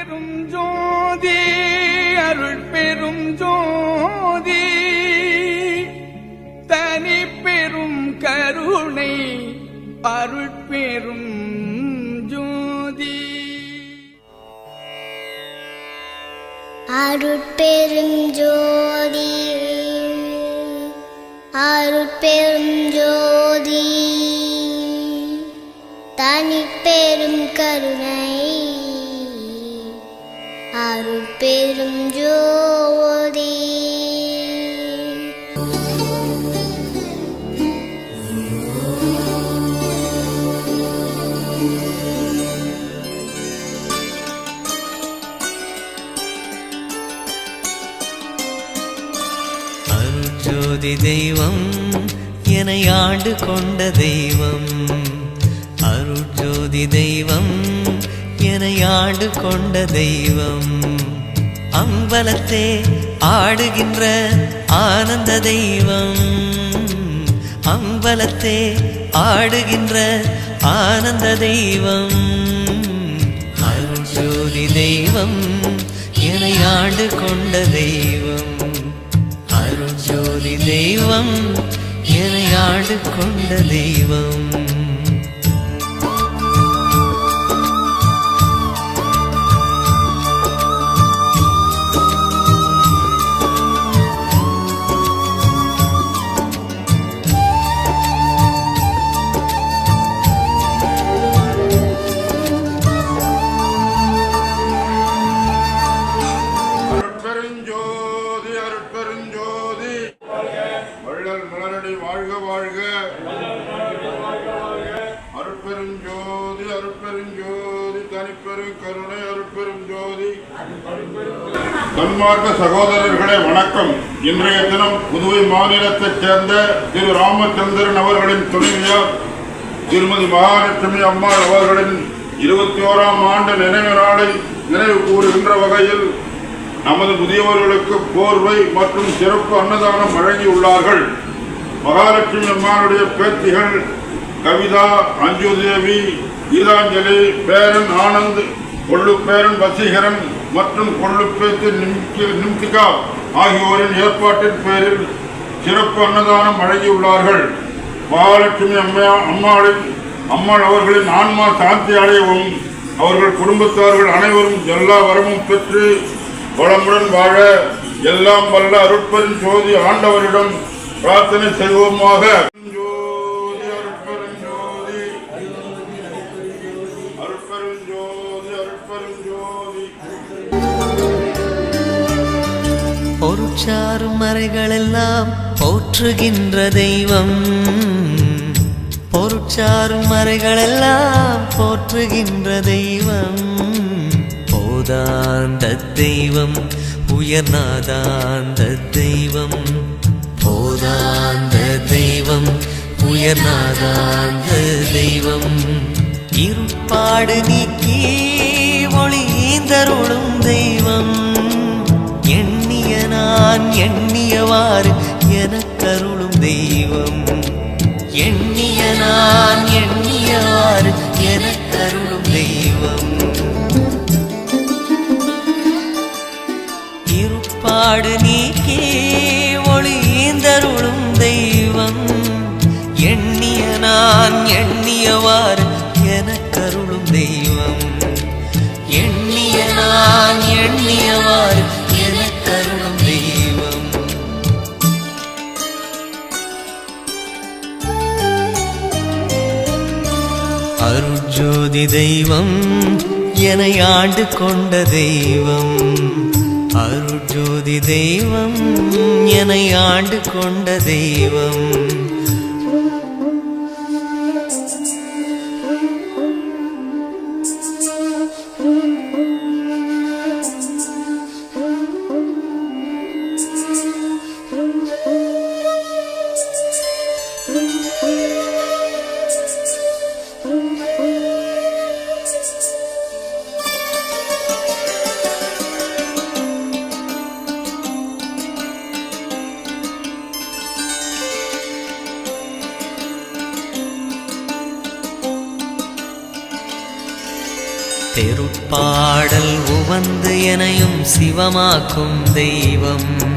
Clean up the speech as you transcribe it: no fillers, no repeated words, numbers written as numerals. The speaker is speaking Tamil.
பெரும் ஜோதி அருள் பெரும் ஜோதி தனி பெரும் கருணை அருள் பெரும் ஜோதி அருட்பெரும் ஜோதி அருட்பெரும் ஜோதி தனிப்பெரும் கருணை அருட்பெரும் ஜோதி அருட்ஜோதி தெய்வம் என்னை ஆண்டு கொண்ட தெய்வம், அருட்ஜோதி தெய்வம் என்னை ஆண்டு கொண்ட தெய்வம், அம்பலத்தே ஆடுகின்ற ஆனந்த தெய்வம், அம்பலத்தே ஆடுகின்ற ஆனந்த தெய்வம், அருட்ஜோதி தெய்வம் என்னை ஆண்டு கொண்ட தெய்வம், அருட்ஜோதி தெய்வம் என்னை ஆண்டு கொண்ட தெய்வம். அருட்பெருஞ்சோதி அருட்பெருஞ்சோதி தனிப்பெரும் கருணை அருட்பெரும் ஜோதி. தன்மார்க்க சகோதரர்களே வணக்கம். இன்றைய தினம் புதுவை மாநிலத்தைச் சேர்ந்த திரு ராமச்சந்திரன் அவர்களின் துணைவியார் திருமதி மகாலட்சுமி அம்மாள் அவர்களின் 21ஆம் ஆண்டு நினைவு நாளை நினைவு கூறுகின்ற வகையில் நமது முதியவர்களுக்கு போர்வை மற்றும் சிறப்பு அன்னதானம் வழங்கியுள்ளார்கள். மகாலட்சுமி அம்மாளுடைய பேத்திகள் கவிதா, அஞ்சுதேவி, கீதாஞ்சலி, பேரன் ஆனந்த், கொள்ளுப்பேரன் வசீகரன் மற்றும் கொள்ளுப்பேத்து நிம்திகா ஆகியோரின் ஏற்பாட்டின் பேரில் சிறப்பு அன்னதானம் வழங்கியுள்ளார்கள். மகாலட்சுமி அம்மாள் அவர்களின் ஆன்மா சாந்தி அடையவும் அவர்கள் குடும்பத்தார்கள் அனைவரும் எல்லா வரமும் பெற்று வளமுடன் வாழ எல்லாம் வல்ல அருட்பெரும் ஜோதி ஆண்டவரிடம் பிரார்த்தனை செய்வோமாக. பொருட்சாரும் மறைகளெல்லாம் போற்றுகின்ற தெய்வம், பொருட்சாரும் மறைகளெல்லாம் போற்றுகின்ற தெய்வம், போதாந்த தெய்வம் உயர்நாதாந்த தெய்வம், போதாந்த தெய்வம் உயர்நாதாந்த தெய்வம், இருப்பாடு நீக்கி ஒளிந்தருளும் தெய்வம், எண்ணிய நான் எண்ணியவாறு எனக்கருளும் தெய்வம், எண்ணிய நான் எண்ணியவாறு எனக்கருளும் தெய்வம், இருப்பாடு நீக்கி ஒளிந்தருளும் தெய்வம், எண்ணிய நான் எண்ணியவாறு எனக்கருளும் தெய்வம், எண்ணிய நான் எண்ணியவாறு எனக்கருளும் தெய்வம். அருட்ஜோதி தெய்வம் என்னை ஆண்டு கொண்ட தெய்வம், அருட்ஜோதி தெய்வம் என்னை ஆண்டு கொண்ட தெய்வம். தெருப்பாடல் வந்து எனையும் சிவமாக்கும் தெய்வம்.